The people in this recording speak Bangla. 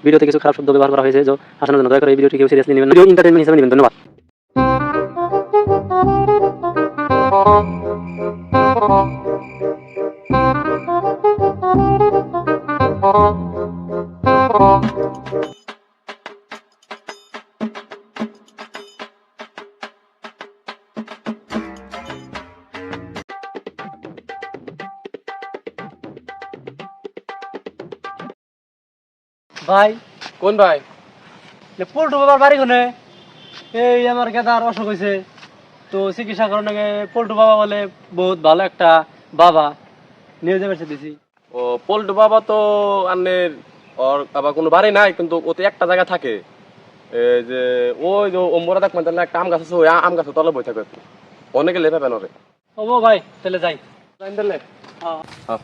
ভিডিওতে কিছু খারাপ শব্দ ব্যবহার করা হয়েছে, যে হাসানোর জন্য দয়া করে এই ভিডিওটি কেউ সিরিয়াসলি নেবেন না, ভিডিও এন্টারটেইনমেন্ট হিসেবে নেবেন। ধন্যবাদ। ভাই, কোন ভাই? পল্টু বাবার বাড়ি কোনে? এই আমার গেদার অসুখ হয়েছে, তো চিকিৎসা করার আগে পল্টু বাবা বলে বহুত ভালো একটা বাবা, নিয়ে যাবে দিছি। ও পল্টু বাবা তো আন্নের ওর আবার কোনো বাড়ি নাই, কিন্তু ওতে একটা জায়গা থাকে। এই যে ওই যে ওমরা দেখ মানে একটা আম গাছ আছে, ওই আম গাছের তলে বই থাকে একটু। অনেকে লেপে পেন ওরে। ও ভাই, তাহলে যাই। লাইন দিলে? হ্যাঁ। হ্যাঁ।